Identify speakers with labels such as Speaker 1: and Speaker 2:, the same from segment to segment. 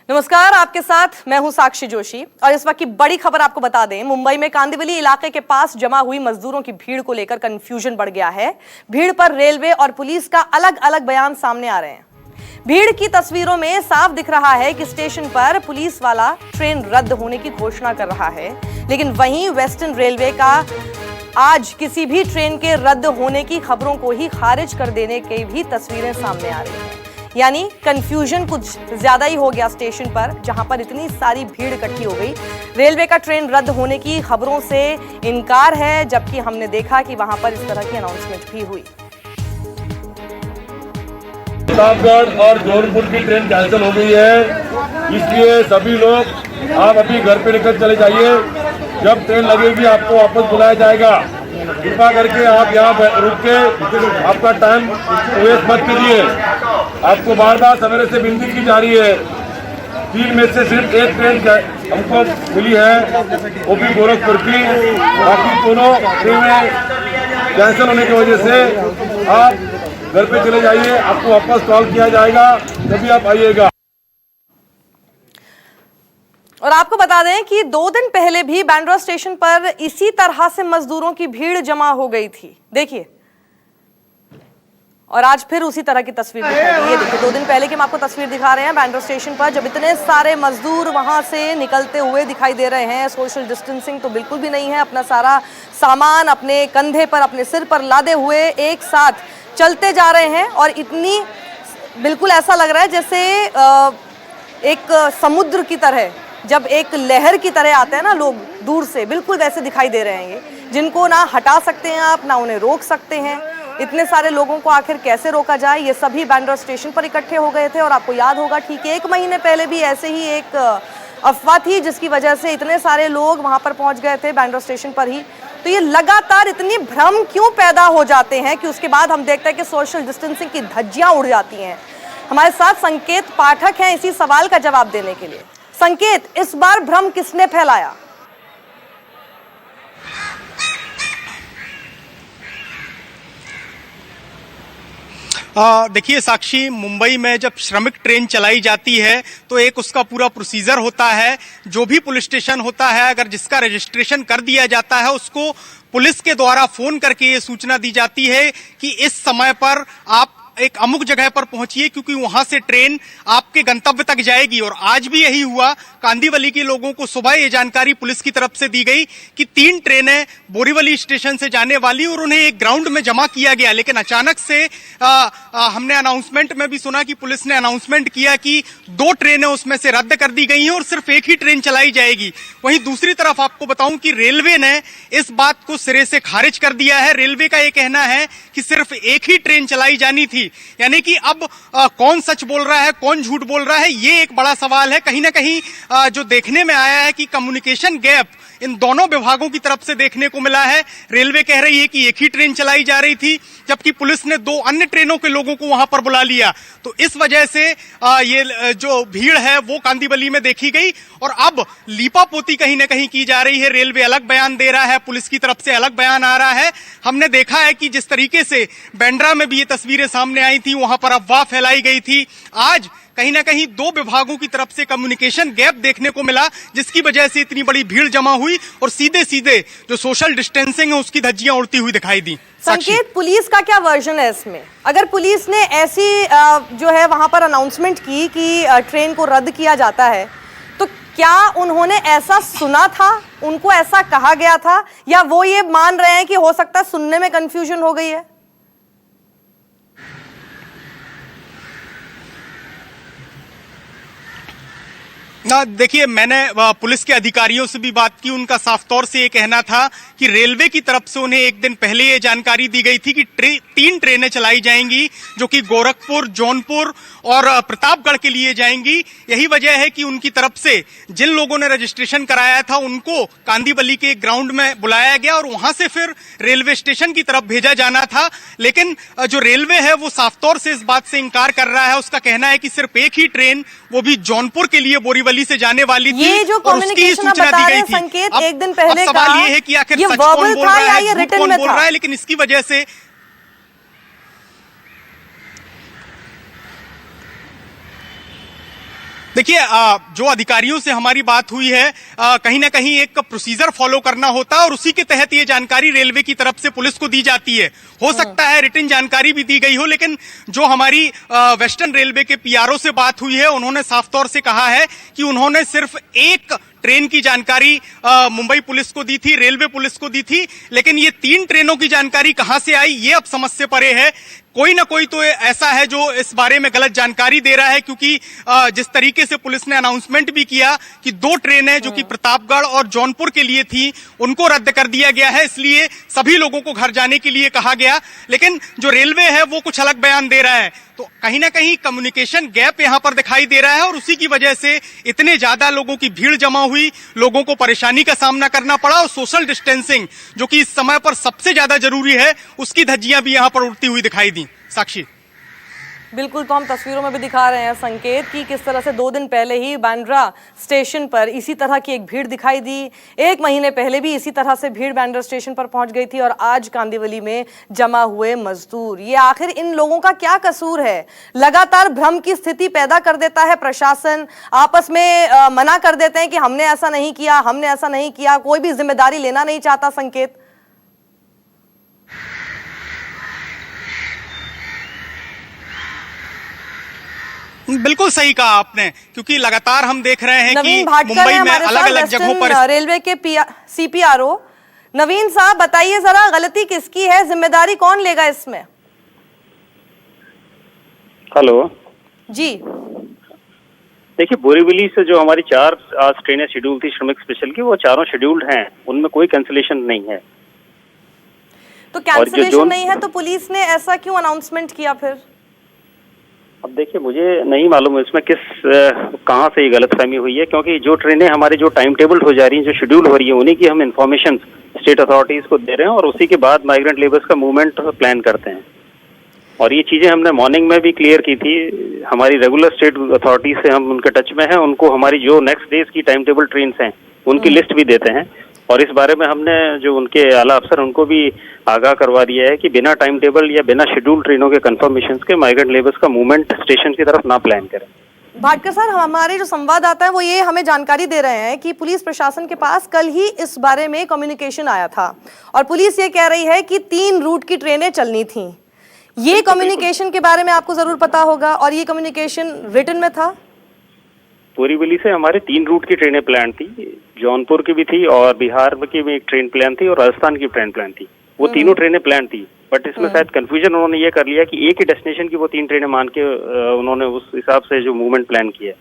Speaker 1: नमस्कार, आपके साथ मैं हूं साक्षी जोशी और इस वक्त की बड़ी खबर आपको बता दें। मुंबई में कांदिवली इलाके के पास जमा हुई मजदूरों की भीड़ को लेकर कंफ्यूजन बढ़ गया है। भीड़ पर रेलवे और पुलिस का अलग अलग बयान सामने आ रहे हैं। भीड़ की तस्वीरों में साफ दिख रहा है कि स्टेशन पर पुलिस वाला ट्रेन रद्द होने की घोषणा कर रहा है, लेकिन वहीं वेस्टर्न रेलवे का आज किसी भी ट्रेन के रद्द होने की खबरों को ही खारिज कर देने की भी तस्वीरें सामने आ रही हैं। यानी कंफ्यूजन कुछ ज्यादा ही हो गया स्टेशन पर, जहां पर इतनी सारी भीड़ इकट्ठी हो गई। रेलवे का ट्रेन रद्द होने की खबरों से इनकार है, जबकि हमने देखा कि वहां पर इस तरह की अनाउंसमेंट भी हुई।
Speaker 2: प्रतापगढ़ और जौनपुर की ट्रेन कैंसिल हो गई है, इसलिए सभी लोग आप अभी घर पे निकल चले जाइए। जब ट्रेन लगेगी आपको वापस बुलाया जाएगा। कृपा करके आप यहाँ रुक के आपका टाइम वेस्ट मत कीजिए। आपको बार बार सवेरे से विनती की जा रही है। 3 में से सिर्फ एक ट्रेन हमको मिली है, वो भी गोरखपुर की। बाकी दोनों ट्रेनें कैंसिल होने की वजह से आप घर पे चले जाइए। आपको वापस कॉल किया जाएगा, तभी आप आइएगा।
Speaker 1: और आपको बता दें कि 2 दिन पहले भी बांद्रा स्टेशन पर इसी तरह से मजदूरों की भीड़ जमा हो गई थी। देखिए, और आज फिर उसी तरह की तस्वीर दिखाई दी है। देखिए, 2 दिन पहले की हम आपको तस्वीर दिखा रहे हैं बांद्रा स्टेशन पर, जब इतने सारे मजदूर वहां से निकलते हुए दिखाई दे रहे हैं। सोशल डिस्टेंसिंग तो बिल्कुल भी नहीं है। अपना सारा सामान अपने कंधे पर, अपने सिर पर लादे हुए एक साथ चलते जा रहे हैं। और इतनी बिल्कुल ऐसा लग रहा है जैसे एक समुद्र की तरह, जब एक लहर की तरह आते हैं ना लोग दूर से, बिल्कुल वैसे दिखाई दे रहे हैं ये, जिनको ना हटा सकते हैं आप, ना उन्हें रोक सकते हैं। इतने सारे लोगों को आखिर कैसे रोका जाए, ये सभी बांद्रा स्टेशन पर इकट्ठे हो गए थे। और आपको याद होगा, ठीक 1 महीने पहले भी ऐसे ही एक अफवाह थी, जिसकी वजह से इतने सारे लोग वहां पर पहुंच गए थे बांद्रा स्टेशन पर ही। तो ये लगातार इतनी भ्रम क्यों पैदा हो जाते हैं कि उसके बाद हम देखते हैं कि सोशल डिस्टेंसिंग की धज्जियां उड़ जाती हैं। हमारे साथ संकेत पाठक हैं इसी सवाल का जवाब देने के लिए। संकेत, इस बार भ्रम किसने फैलाया?
Speaker 3: देखिए साक्षी, मुंबई में जब श्रमिक ट्रेन चलाई जाती है तो एक उसका पूरा प्रोसीजर होता है। जो भी पुलिस स्टेशन होता है, अगर जिसका रजिस्ट्रेशन कर दिया जाता है, उसको पुलिस के द्वारा फोन करके ये सूचना दी जाती है कि इस समय पर आप एक अमुक जगह पर पहुंचिए, क्योंकि वहां से ट्रेन आपके गंतव्य तक जाएगी। और आज भी यही हुआ। कांदिवली के लोगों को सुबह ये जानकारी पुलिस की तरफ से दी गई कि 3 ट्रेनें बोरीवली स्टेशन से जाने वाली, और उन्हें एक ग्राउंड में जमा किया गया। लेकिन अचानक से हमने अनाउंसमेंट में भी सुना कि पुलिस ने अनाउंसमेंट किया कि 2 ट्रेनें उसमें से रद्द कर दी गई हैं और सिर्फ एक ही ट्रेन चलाई जाएगी। वहीं दूसरी तरफ आपको बताऊं कि रेलवे ने इस बात को सिरे से खारिज कर दिया है। रेलवे का यह कहना है कि सिर्फ एक ही ट्रेन चलाई जानी थी। यानी कि अब कौन सच बोल रहा है, कौन झूठ बोल रहा है, ये एक बड़ा सवाल है। कहीं ना कहीं जो देखने में आया है कि कम्युनिकेशन गैप इन दोनों विभागों की तरफ से देखने को मिला है। रेलवे कह रही है कि एक ही ट्रेन चलाई जा रही थी, जबकि पुलिस ने 2 अन्य ट्रेनों के लोगों को वहां पर बुला लिया। तो इस वजह से ये जो भीड़ है वो कांदिवली में देखी गई। और अब लीपापोती कहीं ना कहीं की जा रही है। रेलवे अलग बयान दे रहा है, पुलिस की तरफ से अलग बयान आ रहा है। हमने देखा है कि जिस तरीके से बांद्रा में भी ये तस्वीरें सामने आई थी, वहां पर अफवाह फैलाई गई थी। आज कहीं ना कहीं 2 विभागों की तरफ से कम्युनिकेशन गैप देखने को मिला, जिसकी वजह से इतनी बड़ी भीड़ जमा हुई और सीधे सीधे जो सोशल डिस्टेंसिंग है उसकी धज्जियां उड़ती हुई दिखाई दी।
Speaker 1: संकेत, पुलिस का क्या वर्जन है इसमें? अगर पुलिस ने ऐसी जो है वहां पर अनाउंसमेंट की कि ट्रेन को रद्द किया जाता है, तो क्या उन्होंने ऐसा सुना था, उनको ऐसा कहा गया था, या वो ये मान रहे हैं कि हो सकता है सुनने में कंफ्यूजन हो गई है?
Speaker 3: देखिए, मैंने पुलिस के अधिकारियों से भी बात की। उनका साफ तौर से ये कहना था कि रेलवे की तरफ से उन्हें एक दिन पहले ये जानकारी दी गई थी कि 3 ट्रेनें चलाई जाएंगी, जो कि गोरखपुर, जौनपुर और प्रतापगढ़ के लिए जाएंगी। यही वजह है कि उनकी तरफ से जिन लोगों ने रजिस्ट्रेशन कराया था उनको कांदिवली के ग्राउंड में बुलाया गया और वहां से फिर रेलवे स्टेशन की तरफ भेजा जाना था। लेकिन जो रेलवे है वो साफ तौर से इस बात से इंकार कर रहा है। उसका कहना है कि सिर्फ एक ही ट्रेन, वो भी जौनपुर के लिए बोरीवली से जाने वाली थी।
Speaker 1: ये जो कम्युनिकेशन बता रहे हैं संकेत, एक दिन पहले का,
Speaker 3: सवाल ये है कि आखिर सच कौन बोल रहा है, झूठ कौन बोल रहा है। लेकिन इसकी वजह से देखिए, जो अधिकारियों से हमारी बात हुई है, कहीं ना कहीं एक प्रोसीजर फॉलो करना होता है और उसी के तहत ये जानकारी रेलवे की तरफ से पुलिस को दी जाती है। हो सकता है रिटन जानकारी भी दी गई हो, लेकिन जो हमारी वेस्टर्न रेलवे के पीआरओ से बात हुई है, उन्होंने साफ तौर से कहा है कि उन्होंने सिर्फ एक ट्रेन की जानकारी मुंबई पुलिस को दी थी, रेलवे पुलिस को दी थी, लेकिन ये 3 ट्रेनों की जानकारी कहां से आई, ये अब समझ से परे है। कोई ना कोई तो ऐसा है जो इस बारे में गलत जानकारी दे रहा है, क्योंकि जिस तरीके से पुलिस ने अनाउंसमेंट भी किया कि 2 ट्रेनें जो कि प्रतापगढ़ और जौनपुर के लिए थी, उनको रद्द कर दिया गया है, इसलिए सभी लोगों को घर जाने के लिए कहा गया। लेकिन जो रेलवे है वो कुछ अलग बयान दे रहा है, तो कहीं ना कहीं कम्युनिकेशन गैप यहां पर दिखाई दे रहा है और उसी की वजह से इतने ज्यादा लोगों की भीड़ जमा हुई, लोगों को परेशानी का सामना करना पड़ा और सोशल डिस्टेंसिंग जो कि इस समय पर सबसे ज्यादा जरूरी है, उसकी धज्जियां भी यहां पर उड़ती हुई दिखाई दी। साक्षी,
Speaker 1: बिल्कुल, तो हम तस्वीरों में भी दिखा रहे हैं संकेत कि किस तरह से 2 दिन पहले ही बांद्रा स्टेशन पर इसी तरह की एक भीड़ दिखाई दी। 1 महीने पहले भी इसी तरह से भीड़ बांद्रा स्टेशन पर पहुंच गई थी और आज कांदिवली में जमा हुए मजदूर। ये आखिर इन लोगों का क्या कसूर है? लगातार भ्रम की स्थिति पैदा कर देता है प्रशासन, आपस में मना कर देते हैं कि हमने ऐसा नहीं किया, हमने ऐसा नहीं किया, कोई भी जिम्मेदारी लेना नहीं चाहता। संकेत,
Speaker 3: बिल्कुल सही कहा आपने, क्योंकि लगातार हम देख रहे हैं कि
Speaker 1: भाटकर
Speaker 3: मुंबई में अलग अलग जगहों पर
Speaker 1: रेलवे के सीपीआरओ। नवीन साहब, बताइए जरा, गलती किसकी है, जिम्मेदारी कौन लेगा इसमें?
Speaker 4: हेलो
Speaker 1: जी,
Speaker 4: देखिए, बोरीवली से जो हमारी 4 आज ट्रेनें शेड्यूल थी श्रमिक स्पेशल की, वो चारों शेड्यूल्ड हैं, उनमें कोई कैंसिलेशन नहीं है।
Speaker 1: तो कैंसिलेशन नहीं है तो पुलिस ने ऐसा क्यों अनाउंसमेंट किया फिर?
Speaker 4: अब देखिए, मुझे नहीं मालूम है इसमें कहाँ से ये गलतफहमी हुई है, क्योंकि जो ट्रेनें हमारे जो टाइम टेबल हो जा रही हैं, जो शेड्यूल हो रही है, उन्हीं की हम इन्फॉर्मेशन स्टेट अथॉरिटीज को दे रहे हैं और उसी के बाद माइग्रेंट लेबर्स का मूवमेंट प्लान करते हैं। और ये चीजें हमने मॉर्निंग में भी क्लियर की थी। हमारी रेगुलर स्टेट अथॉरिटीज से हम उनके टच में हैं, उनको हमारी जो नेक्स्ट डेज की टाइम टेबल ट्रेन हैं उनकी लिस्ट भी देते हैं और इस बारे में हमने जो उनके आला अफसर उनको भी आगाह करवा दिया है कि बिना टाइम टेबल या बिना शेड्यूल ट्रेनों के कंफर्मेशन के माइग्रेंट लेबर्स का मूवमेंट स्टेशन की तरफ ना प्लान करें।
Speaker 1: भाटकर सर, हमारे जो संवाददाता है वो ये हमें जानकारी दे रहे हैं कि पुलिस प्रशासन के पास कल ही इस बारे में कम्युनिकेशन आया था और पुलिस ये कह रही है कि 3 रूट की ट्रेनें चलनी थी। ये कम्युनिकेशन के बारे में आपको जरूर पता होगा और ये कम्युनिकेशन रिटन में था।
Speaker 4: बोरीवली से हमारे 3 रूट की ट्रेनें प्लान थी, जौनपुर की भी थी और बिहार की भी एक ट्रेन प्लान थी और राजस्थान की ट्रेन प्लान थी। वो तीनों ट्रेनें प्लान थी, बट इसमें शायद कंफ्यूजन उन्होंने ये कर लिया कि एक ही डेस्टिनेशन की वो 3 ट्रेनें मान के उन्होंने उस हिसाब से जो मूवमेंट प्लान किया।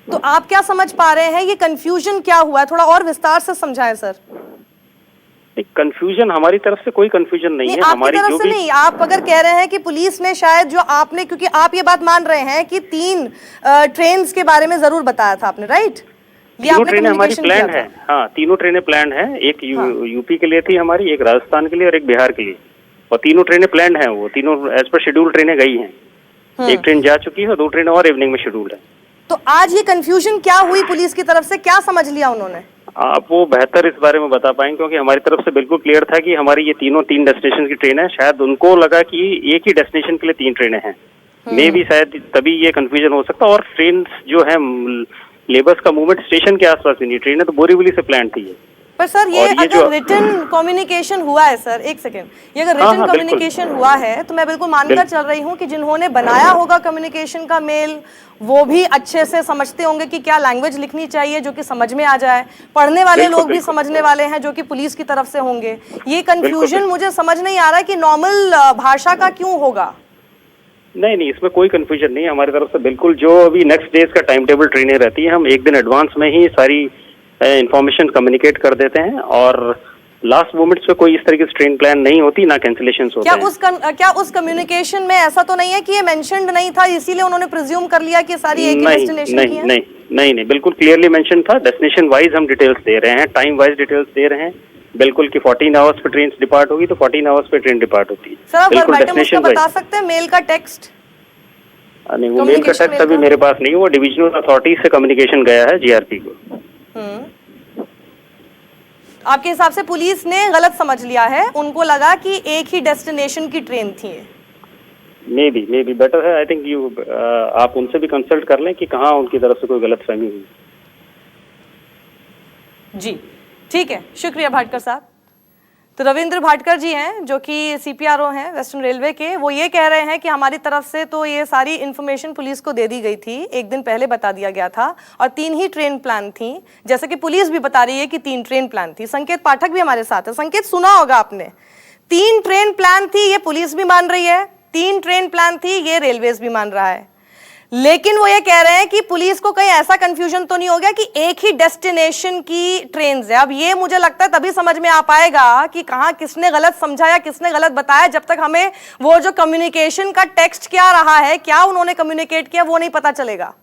Speaker 1: तो आप क्या समझ पा रहे हैं, ये कंफ्यूजन क्या हुआ है? थोड़ा और विस्तार से समझाएं सर।
Speaker 4: कंफ्यूजन हमारी तरफ से कोई कंफ्यूजन नहीं है। हमारी
Speaker 1: तरफ
Speaker 4: जो
Speaker 1: से
Speaker 4: भी
Speaker 1: नहीं, आप अगर कह रहे हैं कि पुलिस ने शायद जो आपने, क्योंकि आप ये बात मान रहे हैं कि 3 ट्रेन्स के बारे में जरूर बताया था आपने, राइट?
Speaker 4: तीनों ट्रेनें हमारी प्लान है। हाँ, तीनों ट्रेनें प्लान है। एक यूपी के लिए थी हमारी, एक राजस्थान के लिए और एक बिहार के लिए, और तीनों ट्रेनें प्लान है। वो तीनों एज पर शेड्यूल ट्रेनें गई हैं। एक ट्रेन जा चुकी है, 2 ट्रेनें और इवनिंग में शेड्यूल है।
Speaker 1: तो आज ये कंफ्यूजन क्या हुई पुलिस की तरफ से, क्या समझ लिया उन्होंने?
Speaker 4: आप वो बेहतर इस बारे में बता पाएंगे, क्योंकि हमारी तरफ से बिल्कुल क्लियर था कि हमारी ये तीनों 3 डेस्टिनेशन की ट्रेन है। शायद उनको लगा कि एक ही डेस्टिनेशन के लिए 3 ट्रेनें हैं, मे भी शायद तभी ये कंफ्यूजन हो सकता। और ट्रेन जो है लेबर्स का मूवमेंट स्टेशन के आसपास ही नहीं, ट्रेन तो बोरीवली से प्लान थी।
Speaker 1: पर सर ये अगर रिटन कम्युनिकेशन हुआ है सर, एक सेकेंड, ये अगर रिटन कम्युनिकेशन हुआ है तो मैं बिल्कुल मानकर चल रही हूँ कि जिन्होंने बनाया होगा कम्युनिकेशन का मेल, वो भी अच्छे से समझते होंगे कि क्या लैंग्वेज लिखनी चाहिए जो कि समझ में आ जाए। पढ़ने वाले लोग भी समझने वाले हैं जो कि पुलिस की तरफ से होंगे। ये कंफ्यूजन मुझे समझ नहीं आ रहा है कि नॉर्मल भाषा का क्यों होगा।
Speaker 4: नहीं, इसमें कोई कंफ्यूजन नहीं है हमारी तरफ से। बिल्कुल जो अभी नेक्स्ट डेज का टाइम टेबल ट्रेनें रहती है, हम एक दिन एडवांस में ही सारी इंफॉर्मेशन कम्युनिकेट कर देते हैं और लास्ट मोमेंट्स पे कोई इस तरीके से ट्रेन प्लान नहीं होती, ना कैंसिलेशंस होते हैं। क्या उस कम्युनिकेशन में ऐसा तो नहीं है कि ये मेंशन्ड नहीं था, इसीलिए उन्होंने प्रिज्यूम कर लिया कि सारी एक ही डेस्टिनेशन की है? नहीं, बिल्कुल क्लियरली मेंशन था। डेस्टिनेशन वाइज हम डिटेल्स दे रहे हैं, टाइम वाइज डिटेल्स दे रहे हैं। बिल्कुल कि 14 आवर्स पे ट्रेन डिपार्ट होगी तो 14 आवर्स पे ट्रेन डिपार्ट होती है।
Speaker 1: सर, आप वर्बाटिम उसका बता सकते हैं मेल का टेक्स्ट?
Speaker 4: नहीं, वो मेल का टेक्स्ट अभी मेरे पास नहीं है। वो डिविजनल अथॉरिटी से कम्युनिकेशन गया है जीआरपी को।
Speaker 1: आपके हिसाब से पुलिस ने गलत समझ लिया है, उनको लगा कि एक ही डेस्टिनेशन की ट्रेन थी?
Speaker 4: मे बी बेटर है। आई थिंक यू आप उनसे भी कंसल्ट कर लें कि कहाँ उनकी तरफ से कोई गलतफहमी हुई।
Speaker 1: जी ठीक है, शुक्रिया भाटकर साहब। तो रविंद्र भाटकर जी हैं जो कि सीपीआरओ हैं वेस्टर्न रेलवे के, वो ये कह रहे हैं कि हमारी तरफ से तो ये सारी इन्फॉर्मेशन पुलिस को दे दी गई थी, एक दिन पहले बता दिया गया था, और 3 ही ट्रेन प्लान थी, जैसे कि पुलिस भी बता रही है कि 3 ट्रेन प्लान थी। संकेत पाठक भी हमारे साथ है। संकेत, सुना होगा आपने, 3 ट्रेन प्लान थी, ये पुलिस भी मान रही है, 3 ट्रेन प्लान थी, ये रेलवेज भी मान रहा है। लेकिन वो ये कह रहे हैं कि पुलिस को कहीं ऐसा कंफ्यूजन तो नहीं हो गया कि एक ही डेस्टिनेशन की ट्रेन है। अब ये मुझे लगता है तभी समझ में आ पाएगा कि कहां किसने गलत समझा या किसने गलत बताया, जब तक हमें वो जो कम्युनिकेशन का टेक्स्ट क्या रहा है, क्या उन्होंने कम्युनिकेट किया, वो नहीं पता चलेगा।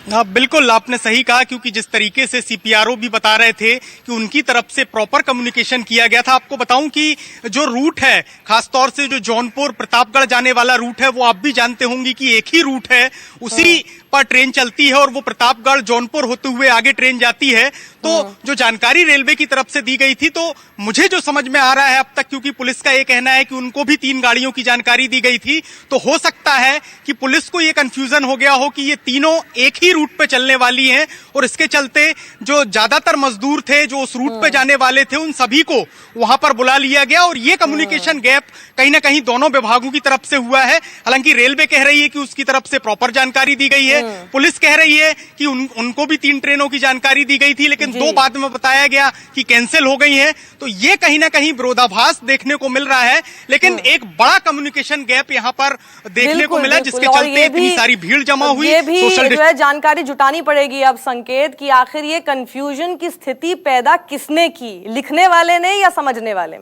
Speaker 3: हाँ बिल्कुल, आपने सही कहा, क्योंकि जिस तरीके से सीपीआरओ भी बता रहे थे कि उनकी तरफ से प्रॉपर कम्युनिकेशन किया गया था। आपको बताऊं कि जो रूट है, खासतौर से जो जौनपुर प्रतापगढ़ जाने वाला रूट है, वो आप भी जानते होंगे कि एक ही रूट है, उसी पर ट्रेन चलती है और वो प्रतापगढ़ जौनपुर होते हुए आगे ट्रेन जाती है। तो जो जानकारी रेलवे की तरफ से दी गई थी, तो मुझे जो समझ में आ रहा है अब तक, क्योंकि पुलिस का ये कहना है कि उनको भी 3 गाड़ियों की जानकारी दी गई थी, तो हो सकता है कि पुलिस को ये कंफ्यूजन हो गया हो कि ये तीनों एक ही रूट पे चलने वाली हैं, और इसके चलते जो ज्यादातर मजदूर थे जो उस रूट पे जाने वाले थे, उन सभी को वहां पर बुला लिया गया, और ये कम्युनिकेशन गैप कहीं ना कहीं दोनों विभागों की तरफ से हुआ है। हालांकि रेलवे कह रही है कि उसकी तरफ से प्रॉपर जानकारी दी गई है, पुलिस कह रही है कि उनको भी 3 ट्रेनों की जानकारी दी गई थी, लेकिन 2 बाद में बताया गया कि कैंसिल हो गई हैं। तो ये कहीं ना कहीं विरोधाभास देखने को मिल रहा है, लेकिन एक बड़ा कम्युनिकेशन गैप यहाँ पर देखने को मिला, जिसके चलते इतनी सारी भीड़ जमा हुई।
Speaker 1: ये भी जो है जानकारी जुटानी पड़ेगी अब संकेत, कि आखिर ये कंफ्यूजन की स्थिति पैदा किसने की, लिखने वाले ने या समझने वाले में।